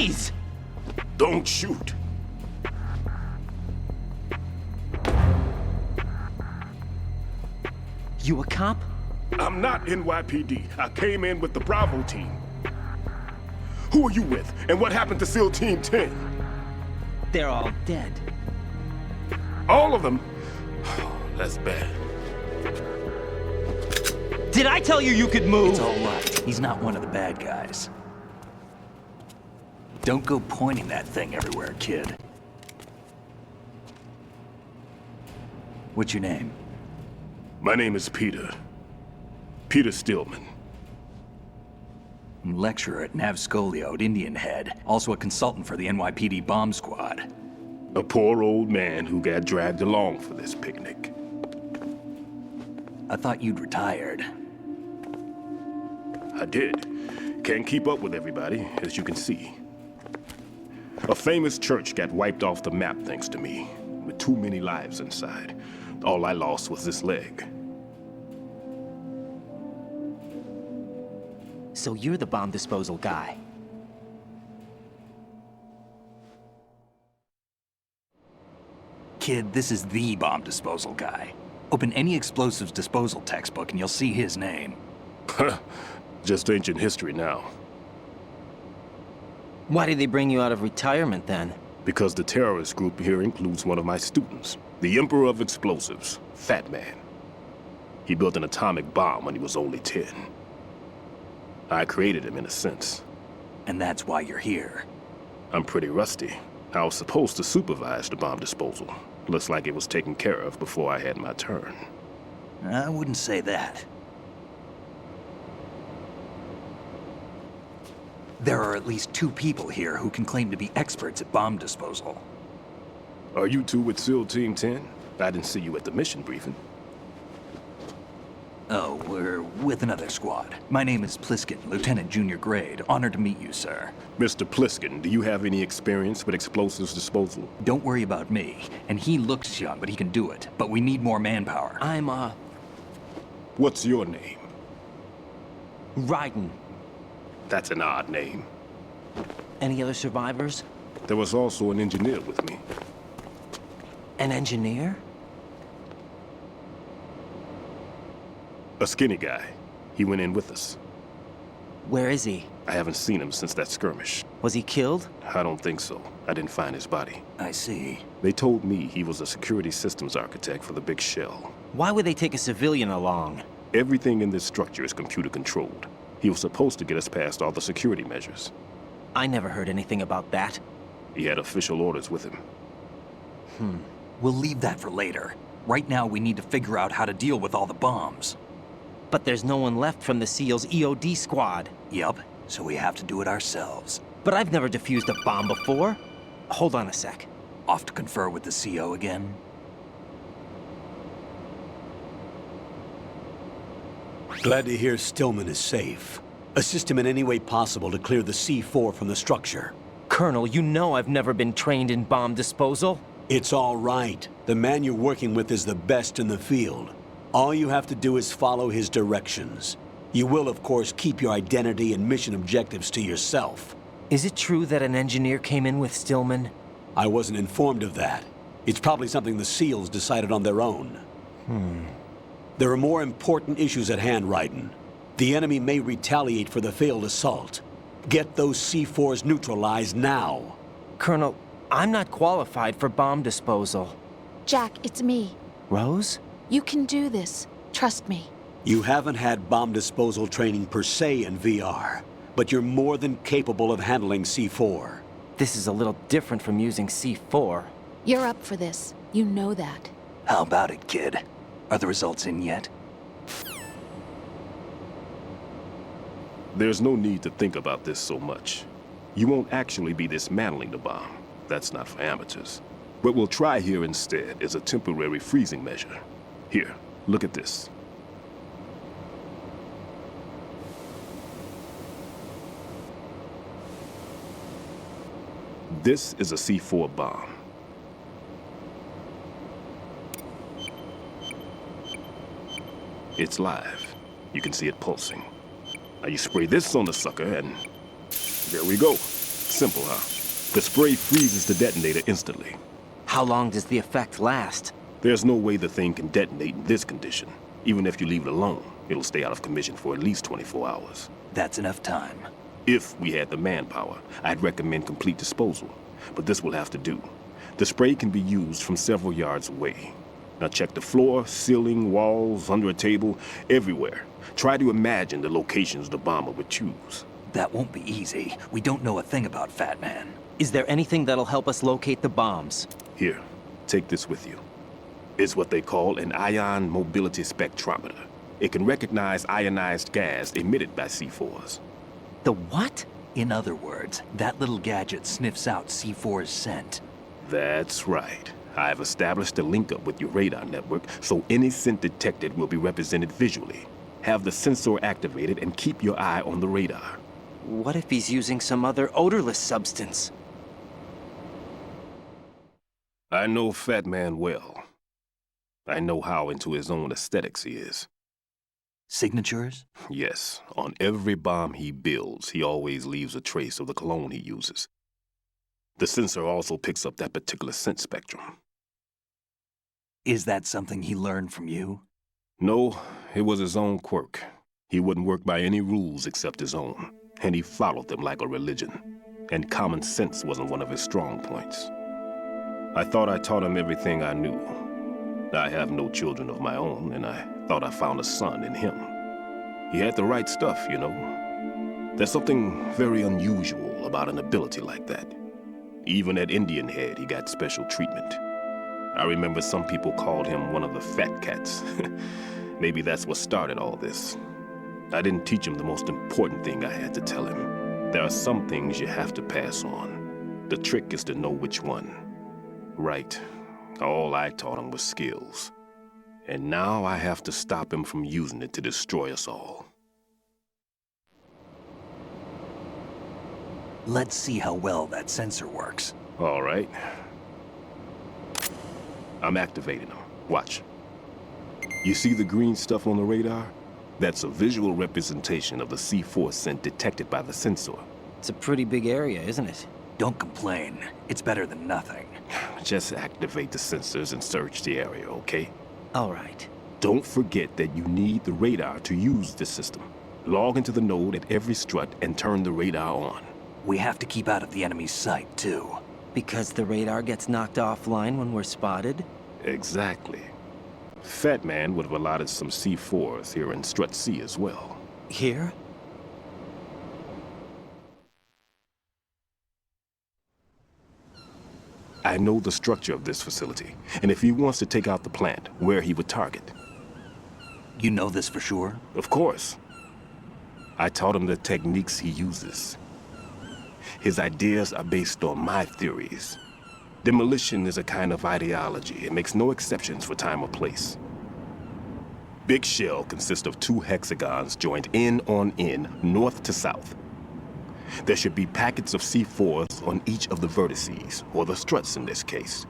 Freeze! Don't shoot. You a cop? I'm not NYPD. I came in with the Bravo team. Who are you with? And what happened to SEAL Team 10? They're all dead. All of them? That's bad. Did I tell you you could move? It's all right. He's not one of the bad guys. Don't go pointing that thing everywhere, kid. What's your name? My name is Peter. Peter Stillman. Lecturer at Nav Scolio at Indian Head. Also a consultant for the NYPD bomb squad. A poor old man who got dragged along for this picnic. I thought you'd retired. I did. Can't keep up with everybody, as you can see. A famous church got wiped off the map thanks to me, with too many lives inside. All I lost was this leg. So you're the bomb disposal guy. Kid, this is the bomb disposal guy. Open any explosives disposal textbook and you'll see his name. Just ancient history now. Why did they bring you out of retirement then? Because the terrorist group here includes one of my students, the Emperor of Explosives, Fat Man. He built an atomic bomb when he was only 10. I created him in a sense. And that's why you're here. I'm pretty rusty. I was supposed to supervise the bomb disposal. Looks like it was taken care of before I had my turn. I wouldn't say that. There are at least 2 people here who can claim to be experts at bomb disposal. Are you two with SEAL Team 10? I didn't see you at the mission briefing. Oh, we're with another squad. My name is Pliskin, Lieutenant Junior Grade. Honored to meet you, sir. Mr. Pliskin, do you have any experience with explosives disposal? Don't worry about me. And he looks young, but he can do it. But we need more manpower. I'm, What's your name? Raiden. That's an odd name. Any other survivors? There was also an engineer with me. An engineer? A skinny guy. He went in with us. Where is he? I haven't seen him since that skirmish. Was he killed? I don't think so. I didn't find his body. I see. They told me he was a security systems architect for the big shell. Why would they take a civilian along? Everything in this structure is computer controlled. He was supposed to get us past all the security measures. I never heard anything about that. He had official orders with him. We'll leave that for later. Right now, we need to figure out how to deal with all the bombs. But there's no one left from the SEAL's EOD squad. Yup, so we have to do it ourselves. But I've never defused a bomb before. Hold on a sec. Off to confer with the CO again? Glad to hear Stillman is safe. Assist him in any way possible to clear the C4 from the structure. Colonel, you know I've never been trained in bomb disposal. It's all right. The man you're working with is the best in the field. All you have to do is follow his directions. You will, of course, keep your identity and mission objectives to yourself. Is it true that an engineer came in with Stillman? I wasn't informed of that. It's probably something the SEALs decided on their own. There are more important issues at hand, Raiden. The enemy may retaliate for the failed assault. Get those C4s neutralized now. Colonel, I'm not qualified for bomb disposal. Jack, it's me. Rose? You can do this. Trust me. You haven't had bomb disposal training per se in VR, but you're more than capable of handling C4. This is a little different from using C4. You're up for this. You know that. How about it, kid? Are the results in yet? There's no need to think about this so much. You won't actually be dismantling the bomb. That's not for amateurs. What we'll try here instead is a temporary freezing measure. Here, look at this. This is a C4 bomb. It's live. You can see it pulsing. Now you spray this on the sucker and there we go. Simple, huh? The spray freezes the detonator instantly. How long does the effect last? There's no way the thing can detonate in this condition. Even if you leave it alone, it'll stay out of commission for at least 24 hours. That's enough time. If we had the manpower, I'd recommend complete disposal. But this will have to do. The spray can be used from several yards away. Now check the floor, ceiling, walls, under a table, everywhere. Try to imagine the locations the bomber would choose. That won't be easy. We don't know a thing about Fat Man. Is there anything that'll help us locate the bombs? Here, take this with you. It's what they call an ion mobility spectrometer. It can recognize ionized gas emitted by C4s. The what? In other words, that little gadget sniffs out C4's scent. That's right. I've established a link up with your radar network, so any scent detected will be represented visually. Have the sensor activated and keep your eye on the radar. What if he's using some other odorless substance? I know Fat Man well. I know how into his own aesthetics he is. Signatures? Yes, on every bomb he builds, he always leaves a trace of the cologne he uses. The sensor also picks up that particular scent spectrum. Is that something he learned from you? No, it was his own quirk. He wouldn't work by any rules except his own, and he followed them like a religion. And common sense wasn't one of his strong points. I thought I taught him everything I knew. I have no children of my own, and I thought I found a son in him. He had the right stuff, you know. There's something very unusual about an ability like that. Even at Indian Head, he got special treatment. I remember some people called him one of the fat cats. Maybe that's what started all this. I didn't teach him the most important thing I had to tell him. There are some things you have to pass on. The trick is to know which one. Right. All I taught him was skills. And now I have to stop him from using it to destroy us all. Let's see how well that sensor works. All right. I'm activating them. Watch. You see the green stuff on the radar? That's a visual representation of the C4 scent detected by the sensor. It's a pretty big area, isn't it? Don't complain. It's better than nothing. Just activate the sensors and search the area, okay? All right. Don't forget that you need the radar to use this system. Log into the node at every strut and turn the radar on. We have to keep out of the enemy's sight, too. Because the radar gets knocked offline when we're spotted? Exactly. Fat Man would have allotted some C4s here in Strut C as well. Here? I know the structure of this facility, and if he wants to take out the plant, where he would target. You know this for sure? Of course. I taught him the techniques he uses. His ideas are based on my theories. Demolition is a kind of ideology. It makes no exceptions for time or place. Big shell consists of 2 hexagons joined end on end, north to south. There should be packets of C4s on each of the vertices, or the struts in this case.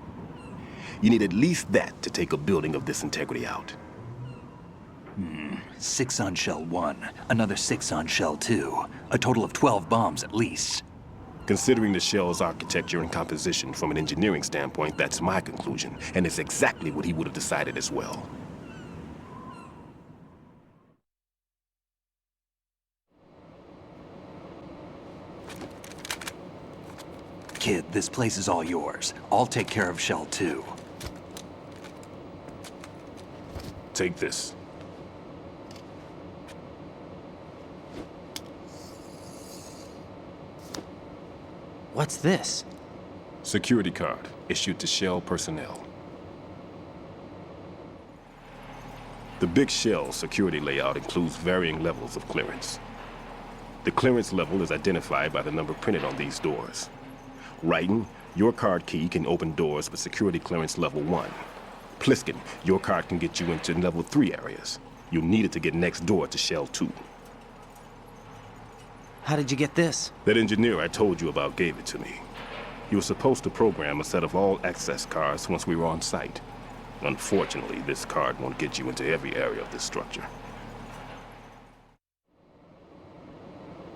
You need at least that to take a building of this integrity out. 6 on shell 1, another 6 on shell 2. A total of 12 bombs at least. Considering the shell's architecture and composition from an engineering standpoint, that's my conclusion, and it's exactly what he would have decided as well. Kid, this place is all yours. I'll take care of shell 2. Take this. What's this? Security card, issued to Shell personnel. The Big Shell security layout includes varying levels of clearance. The clearance level is identified by the number printed on these doors. Writing, your card key can open doors with security clearance level 1. Pliskin, your card can get you into level 3 areas. You'll need it to get next door to Shell 2. How did you get this? That engineer I told you about gave it to me. He was supposed to program a set of all access cards once we were on site. Unfortunately, this card won't get you into every area of this structure.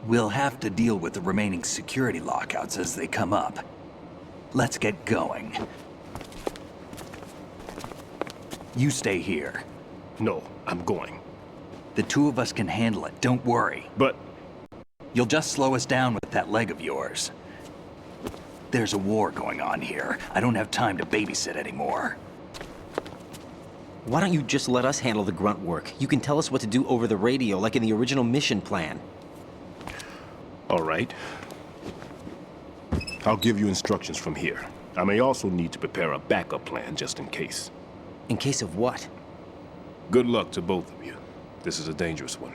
We'll have to deal with the remaining security lockouts as they come up. Let's get going. You stay here. No, I'm going. The two of us can handle it, don't worry. But You'll just slow us down with that leg of yours. There's a war going on here. I don't have time to babysit anymore. Why don't you just let us handle the grunt work? You can tell us what to do over the radio, like in the original mission plan. all right. I'll give you instructions from here. I may also need to prepare a backup plan just in case. In case of what? Good luck to both of you. This is a dangerous one.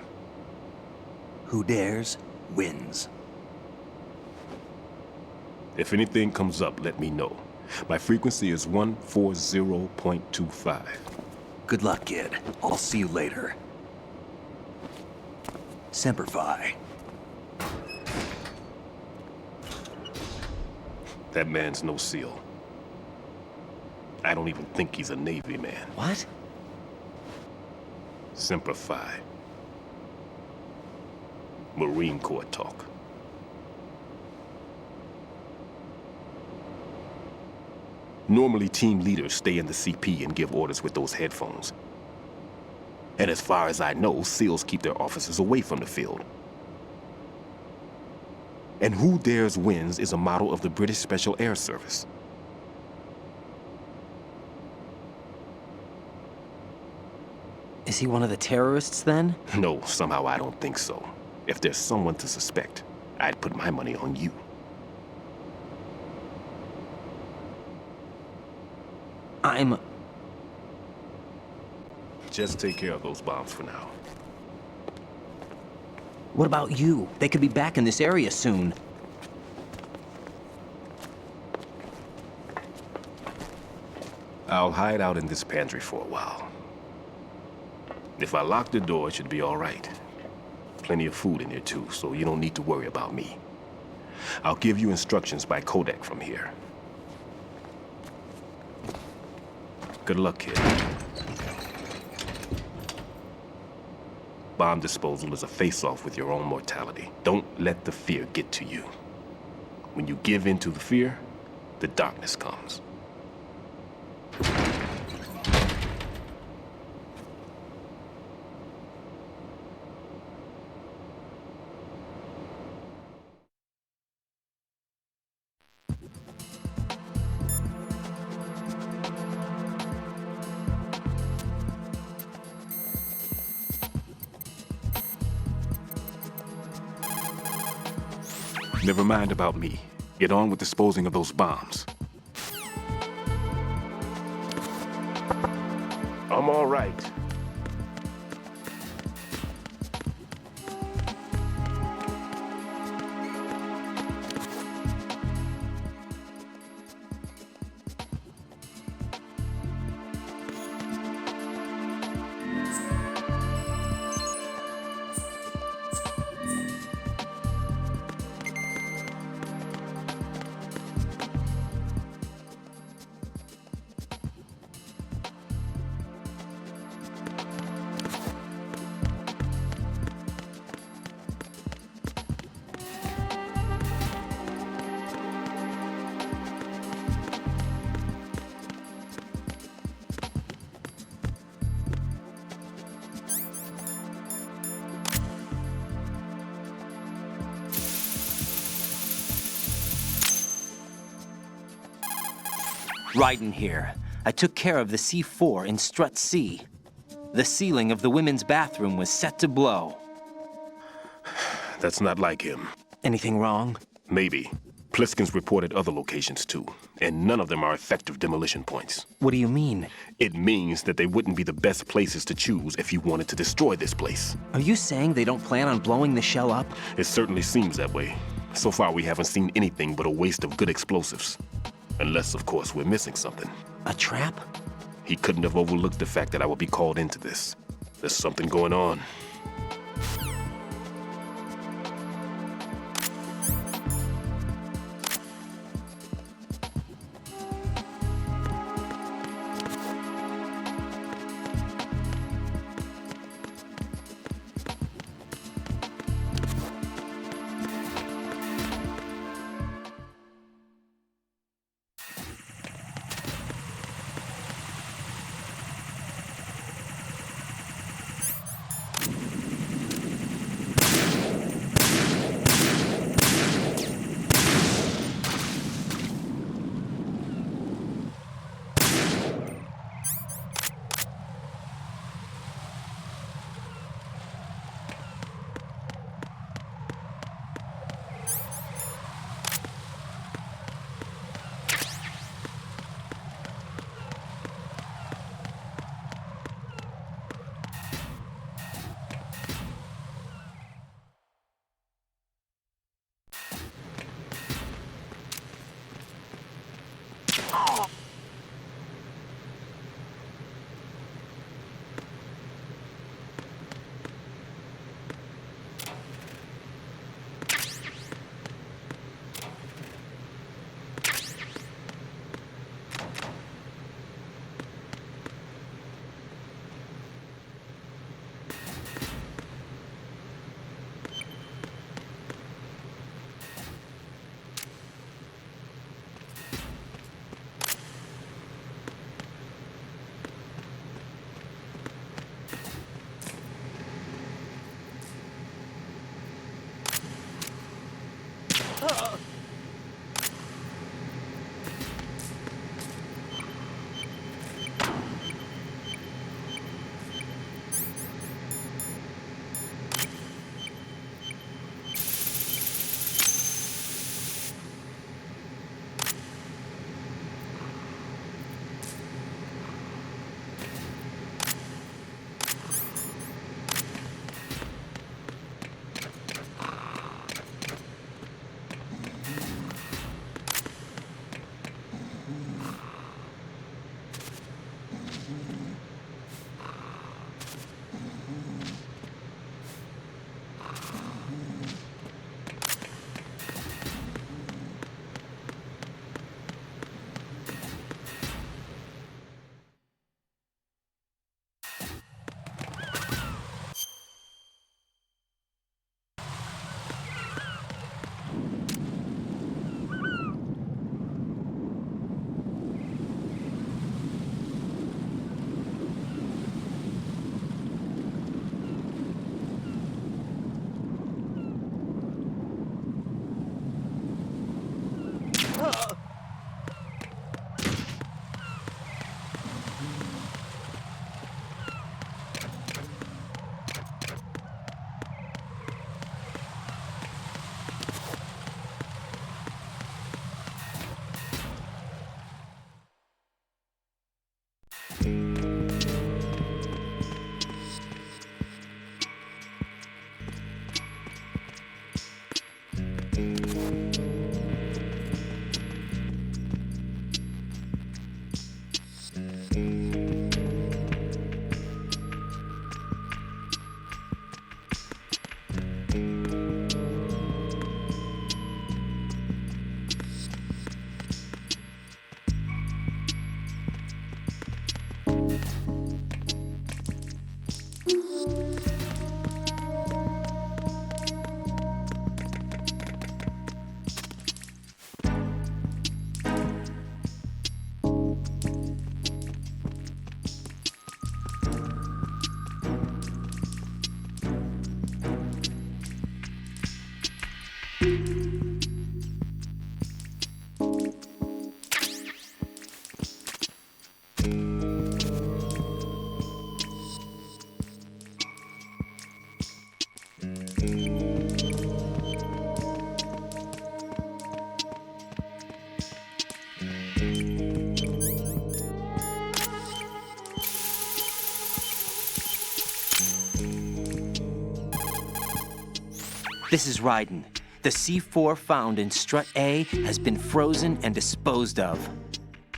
Who dares, wins. If anything comes up, let me know. My frequency is 140.25. Good luck, kid. I'll see you later. Semper Fi. That man's no SEAL. I don't even think he's a Navy man. What? Semper Fi. Marine Corps talk. Normally, team leaders stay in the CP and give orders with those headphones. And as far as I know, SEALs keep their officers away from the field. And Who Dares Wins is a model of the British Special Air Service. Is he one of the terrorists then? No, somehow I don't think so. If there's someone to suspect, I'd put my money on you. Just take care of those bombs for now. What about you? They could be back in this area soon. I'll hide out in this pantry for a while. If I lock the door, it should be all right. Plenty of food in here too, so you don't need to worry about me. I'll give you instructions by codec from here. Good luck, kid. Bomb disposal is a face-off with your own mortality. Don't let the fear get to you. When you give in to the fear, the darkness comes. Never mind about me. Get on with disposing of those bombs. I'm all right. Raiden here. I took care of the C4 in Strut C. The ceiling of the women's bathroom was set to blow. That's not like him. Anything wrong? Maybe. Pliskin's reported other locations too, and none of them are effective demolition points. What do you mean? It means that they wouldn't be the best places to choose if you wanted to destroy this place. Are you saying they don't plan on blowing the shell up? It certainly seems that way. So far, we haven't seen anything but a waste of good explosives. Unless, of course, we're missing something. A trap? He couldn't have overlooked the fact that I would be called into this. There's something going on. This is Raiden. The C4 found in Strut A has been frozen and disposed of.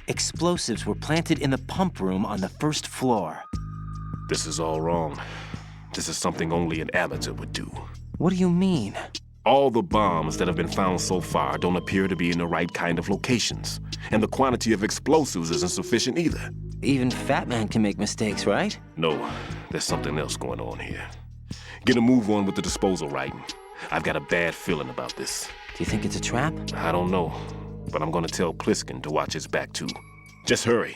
Explosives were planted in the pump room on the first floor. This is all wrong. This is something only an amateur would do. What do you mean? All the bombs that have been found so far don't appear to be in the right kind of locations. And the quantity of explosives isn't sufficient either. Even Fat Man can make mistakes, right? No, there's something else going on here. Get a move on with the disposal, Raiden. I've got a bad feeling about this. Do you think it's a trap? I don't know, but I'm gonna tell Pliskin to watch his back too. Just hurry.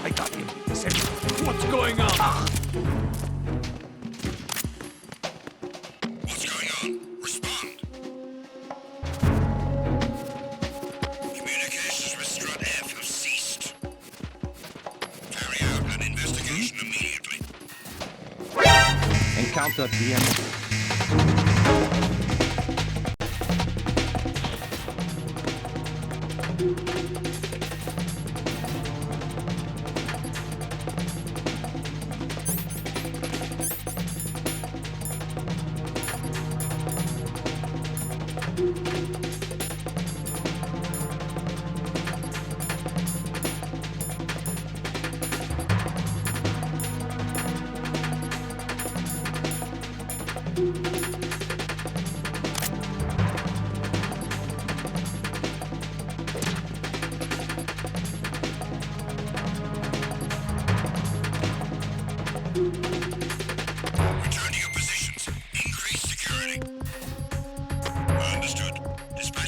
I got him. What's going on? What's going on? Respond. Communications with Strut F have ceased. Carry out an investigation immediately. Encounter the enemy. Return to your positions. Increase security. Understood. Dispatch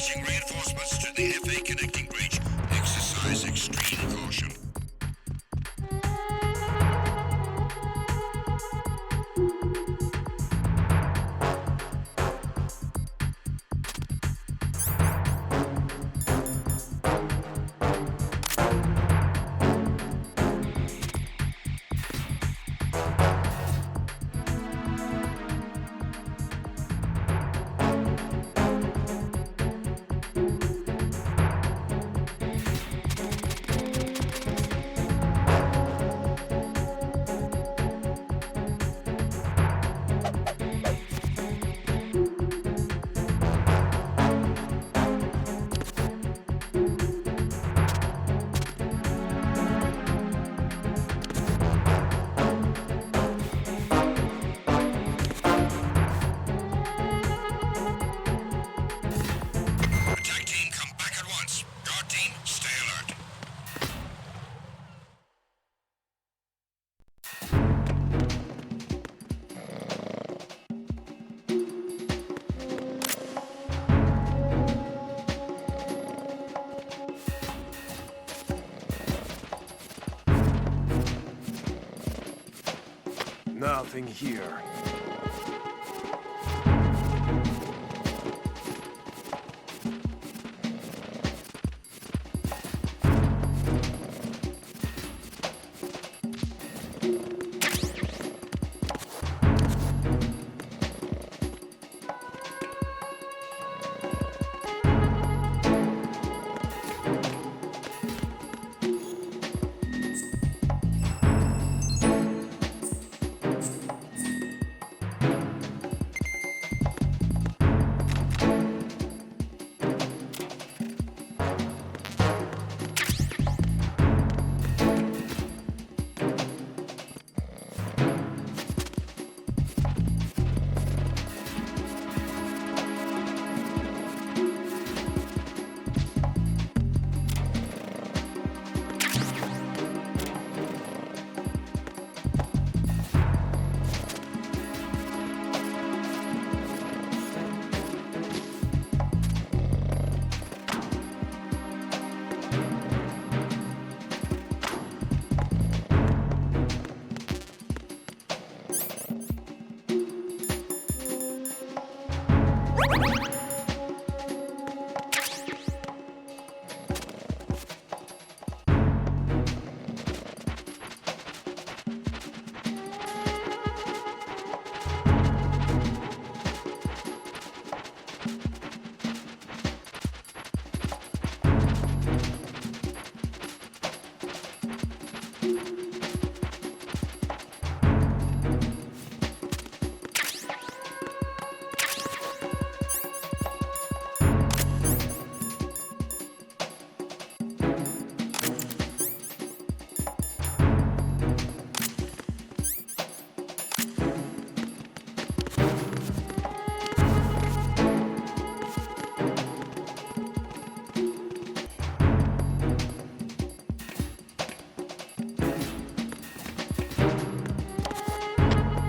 Nothing here.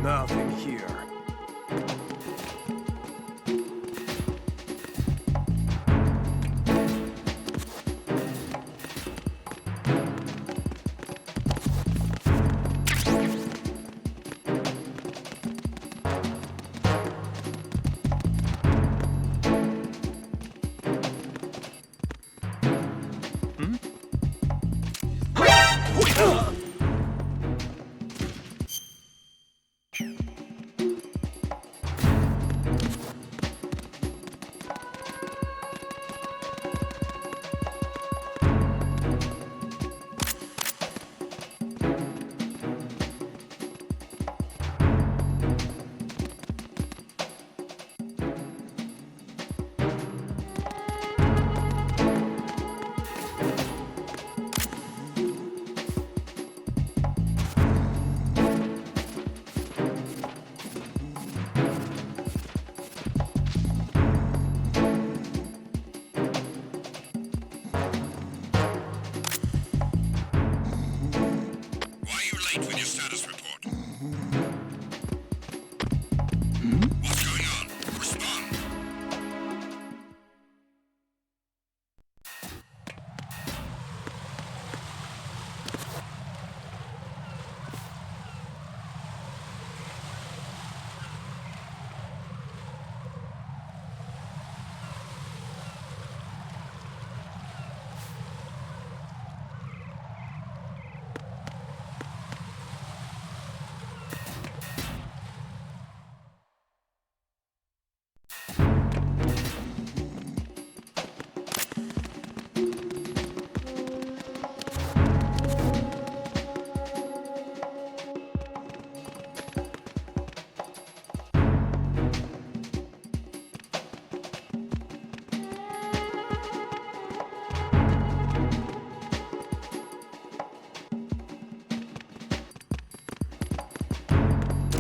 Nothing here.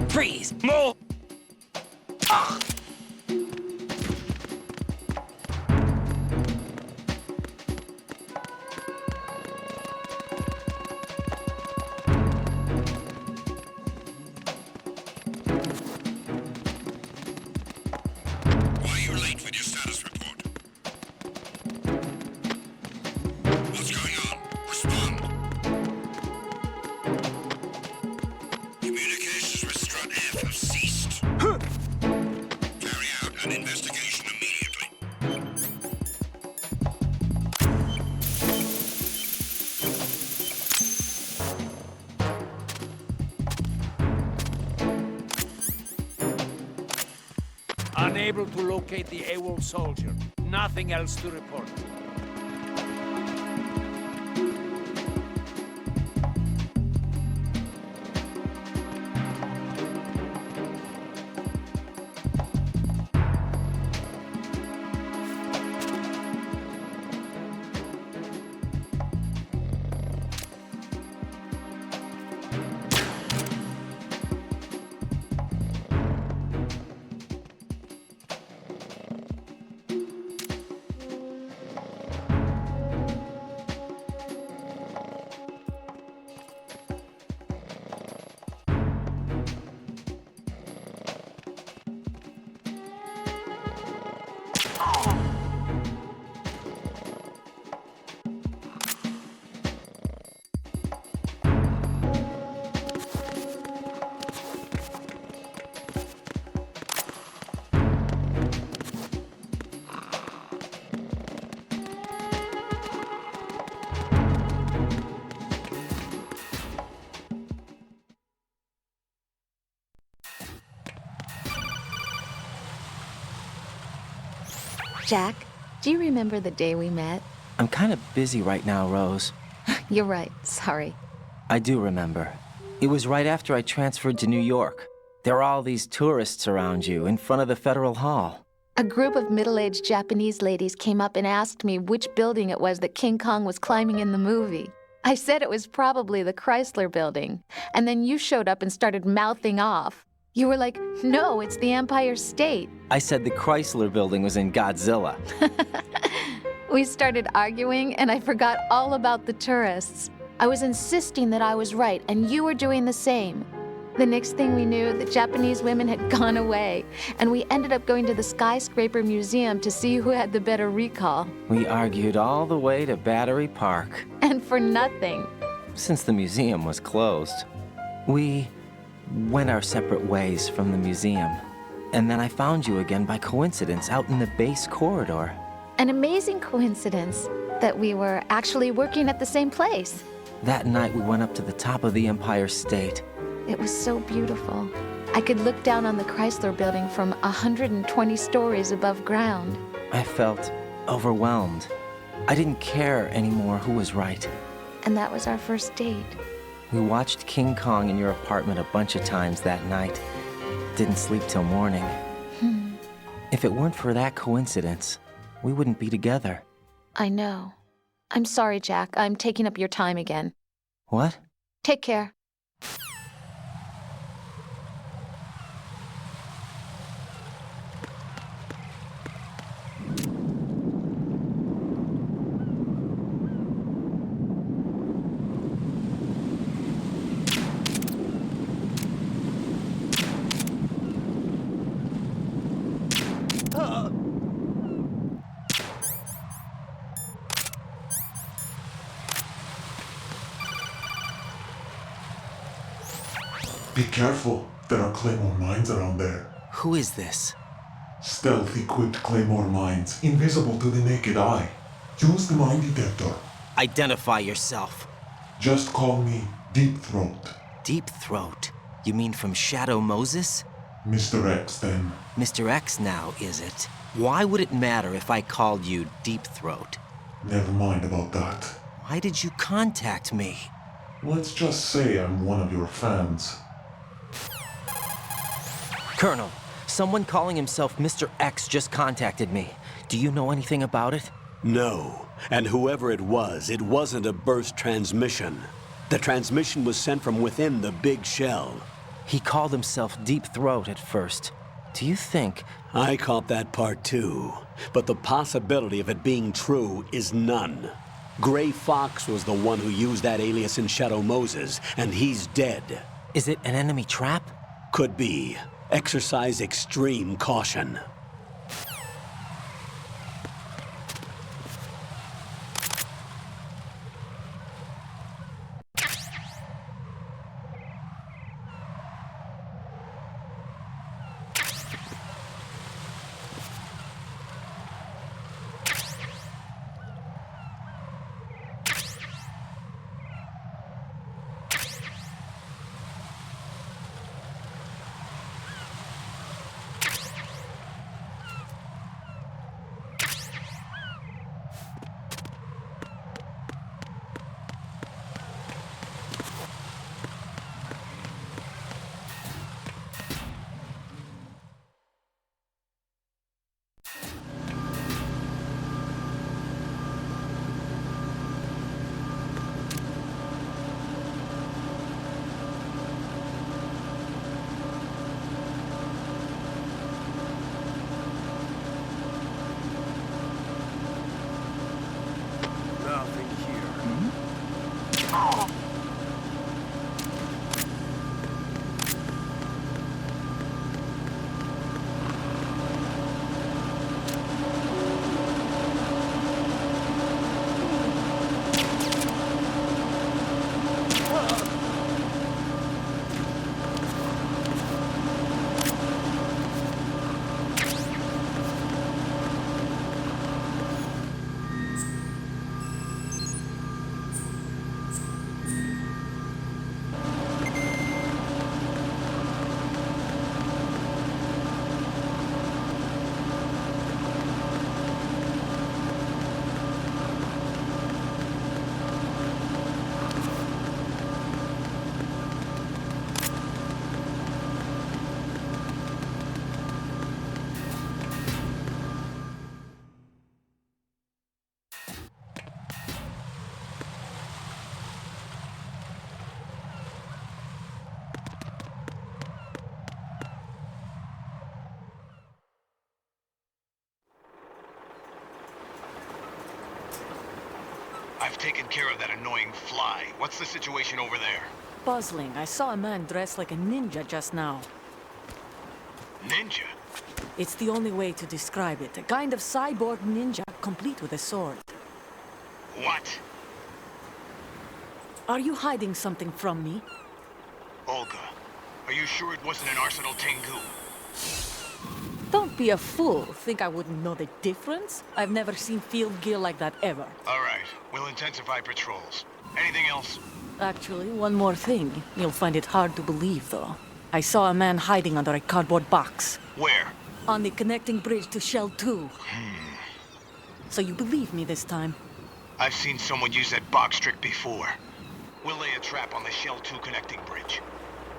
Freeze! More! Why are you late with your status report? What's going on? Respond. Communications with Strut investigation immediately. Unable to locate the AWOL soldier. Nothing else to report. Jack, do you remember the day we met? I'm kind of busy right now, Rose. You're right, sorry. I do remember. It was right after I transferred to New York. There were all these tourists around you in front of the Federal Hall. A group of middle-aged Japanese ladies came up and asked me which building it was that King Kong was climbing in the movie. I said it was probably the Chrysler Building, and then you showed up and started mouthing off. You were like, no, it's the Empire State. I said the Chrysler Building was in Godzilla. We started arguing, and I forgot all about the tourists. I was insisting that I was right, and you were doing the same. The next thing we knew, the Japanese women had gone away, and we ended up going to the Skyscraper Museum to see who had the better recall. We argued all the way to Battery Park. And for nothing. Since the museum was closed, we went our separate ways from the museum. And then I found you again by coincidence out in the base corridor. An amazing coincidence that we were actually working at the same place. That night we went up to the top of the Empire State. It was so beautiful. I could look down on the Chrysler Building from 120 stories above ground. I felt overwhelmed. I didn't care anymore who was right. And that was our first date. We watched King Kong in your apartment a bunch of times that night. Didn't sleep till morning. If it weren't for that coincidence, we wouldn't be together. I know. I'm sorry, Jack. I'm taking up your time again. What? Take care. Be careful, there are Claymore mines around there. Who is this? Stealth-equipped Claymore mines, invisible to the naked eye. Use the mine detector. Identify yourself. Just call me Deep Throat. Deep Throat? You mean from Shadow Moses? Mr. X, then. Mr. X now, is it? Why would it matter if I called you Deep Throat? Never mind about that. Why did you contact me? Let's just say I'm one of your fans. Colonel, someone calling himself Mr. X just contacted me. Do you know anything about it? No. And whoever it wasn't a burst transmission. The transmission was sent from within the big shell. He called himself Deep Throat at first. Do you think... I caught that part too. But the possibility of it being true is none. Gray Fox was the one who used that alias in Shadow Moses, and he's dead. Is it an enemy trap? Could be. Exercise extreme caution. I've taken care of that annoying fly. What's the situation over there? Puzzling. I saw a man dressed like a ninja just now. Ninja? It's the only way to describe it. A kind of cyborg ninja, complete with a sword. What? Are you hiding something from me? Olga, are you sure it wasn't an Arsenal Tengu? Don't be a fool. Think I wouldn't know the difference? I've never seen field gear like that ever. All right, we'll intensify patrols. Anything else? Actually, one more thing. You'll find it hard to believe, though. I saw a man hiding under a cardboard box. Where? On the connecting bridge to Shell 2. So you believe me this time? I've seen someone use that box trick before. We'll lay a trap on the Shell 2 connecting bridge.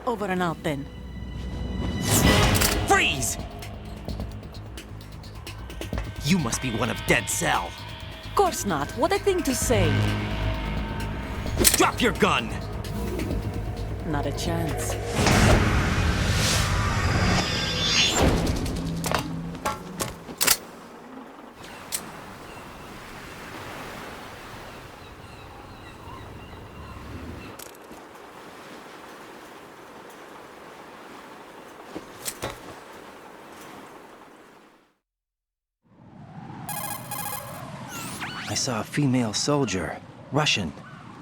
Over and out, then. Freeze! You must be one of Dead Cell. Of course not. What a thing to say. Drop your gun! Not a chance. I saw a female soldier. Russian.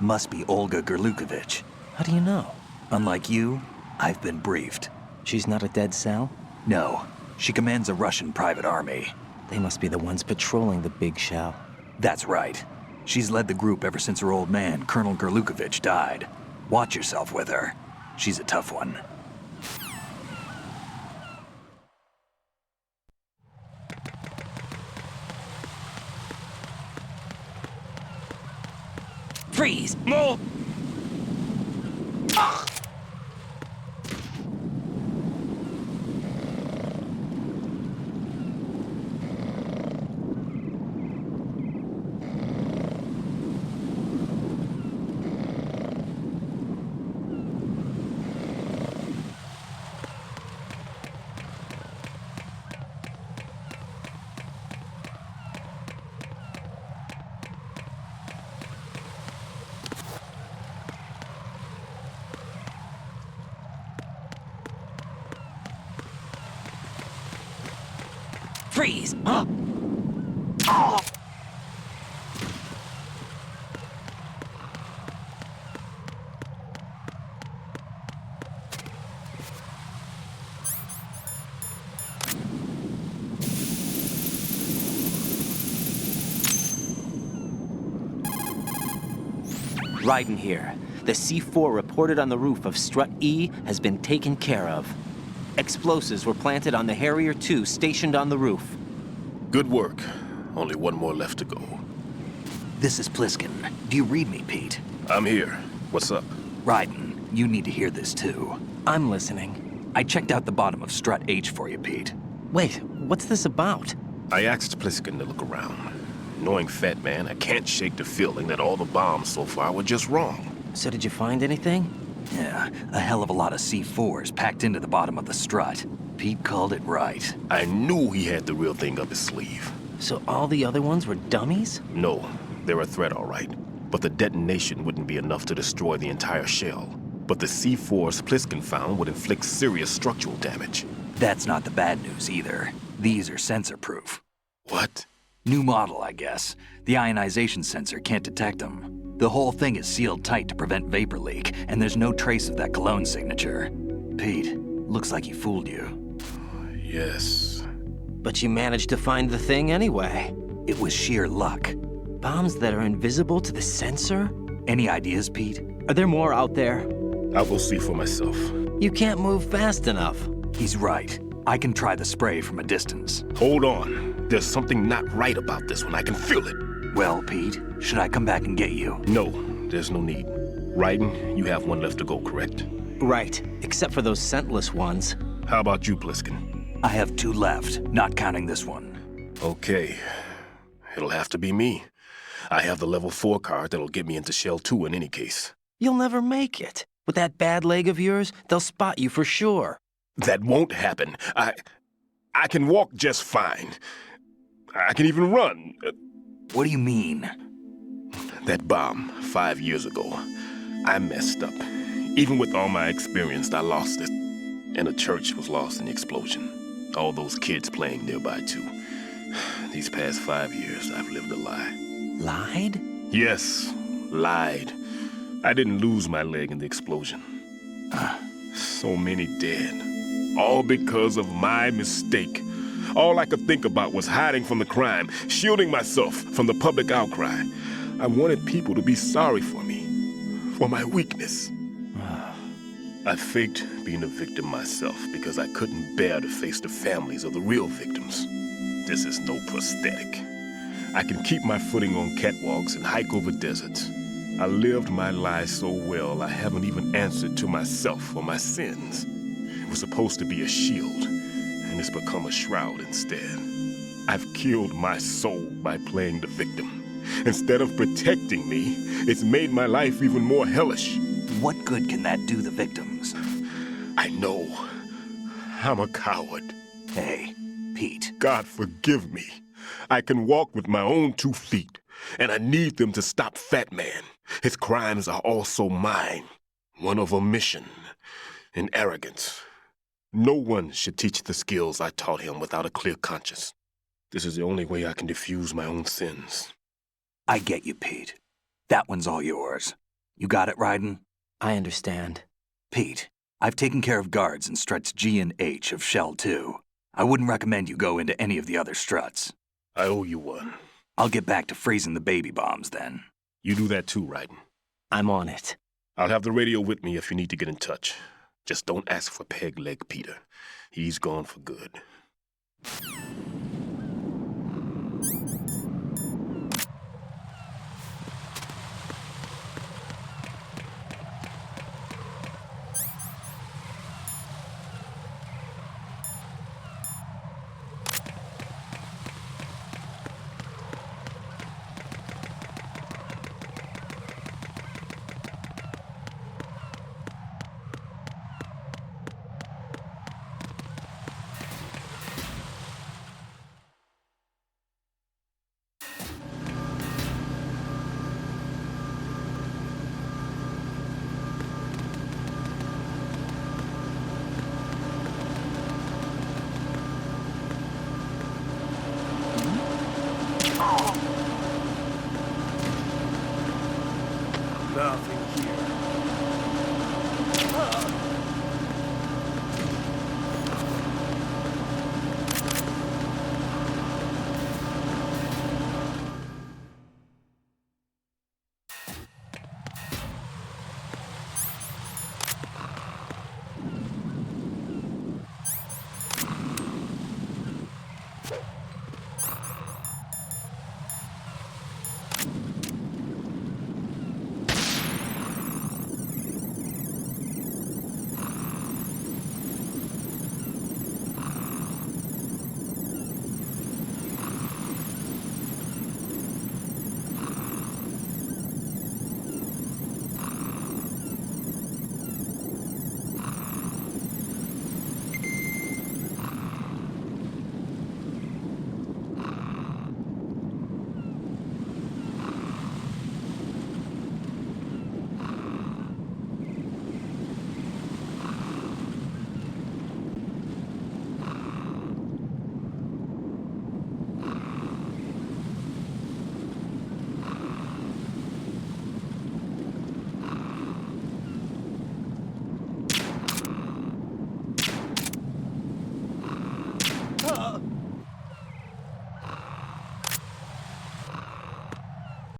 Must be Olga Gerlukovich. How do you know? Unlike you, I've been briefed. She's not a Dead Cell? No, she commands a Russian private army. They must be the ones patrolling the big shell. That's right. She's led the group ever since her old man, Colonel Gerlukovich, died. Watch yourself with her. She's a tough one. Freeze! More! Freeze! Huh? Raiden here. The C4 reported on the roof of Strut E has been taken care of. Explosives were planted on the Harrier 2 stationed on the roof. Good work. Only one more left to go. This is Pliskin. Do you read me, Pete? I'm here. What's up? Raiden, you need to hear this too. I'm listening. I checked out the bottom of Strut H for you, Pete. Wait, what's this about? I asked Pliskin to look around. Knowing Fat Man, I can't shake the feeling that all the bombs so far were just wrong. So did you find anything? Yeah, a hell of a lot of C4s packed into the bottom of the strut. Pete called it right. I knew he had the real thing up his sleeve. So all the other ones were dummies? No, they're a threat, all right. But the detonation wouldn't be enough to destroy the entire shell. But the C4s Pliskin found would inflict serious structural damage. That's not the bad news either. These are sensor-proof. What? New model, I guess. The ionization sensor can't detect them. The whole thing is sealed tight to prevent vapor leak, and there's no trace of that cologne signature. Pete, looks like he fooled you. Yes. But you managed to find the thing anyway. It was sheer luck. Bombs that are invisible to the sensor? Any ideas, Pete? Are there more out there? I'll go see for myself. You can't move fast enough. He's right. I can try the spray from a distance. Hold on. There's something not right about this one. I can feel it. Well, Pete, should I come back and get you? No, there's no need. Raiden, you have one left to go, correct? Right, except for those scentless ones. How about you, Pliskin? I have 2 left, not counting this one. Okay. It'll have to be me. I have the level 4 card that'll get me into Shell 2 in any case. You'll never make it. With that bad leg of yours, they'll spot you for sure. That won't happen. I can walk just fine. I can even run. What do you mean? That bomb, 5 years ago, I messed up. Even with all my experience, I lost it. And a church was lost in the explosion. All those kids playing nearby, too. These past 5 years, I've lived a lie. Lied? Yes, lied. I didn't lose my leg in the explosion. So many dead. All because of my mistake. All I could think about was hiding from the crime, shielding myself from the public outcry. I wanted people to be sorry for me, for my weakness. I faked being a victim myself because I couldn't bear to face the families of the real victims. This is no prosthetic. I can keep my footing on catwalks and hike over deserts. I lived my life so well I haven't even answered to myself for my sins. It was supposed to be a shield, and it's become a shroud instead. I've killed my soul by playing the victim. Instead of protecting me, it's made my life even more hellish. What good can that do the victims? I know. I'm a coward. Hey, Pete. God forgive me. I can walk with my own 2 feet, and I need them to stop Fat Man. His crimes are also mine. One of omission and arrogance. No one should teach the skills I taught him without a clear conscience. This is the only way I can diffuse my own sins. I get you, Pete. That one's all yours. You got it, Raiden? I understand. Pete, I've taken care of guards in struts G and H of Shell 2. I wouldn't recommend you go into any of the other struts. I owe you one. I'll get back to freezing the baby bombs then. You do that too, Raiden. I'm on it. I'll have the radio with me if you need to get in touch. Just don't ask for Peg Leg Peter. He's gone for good. Nothing here.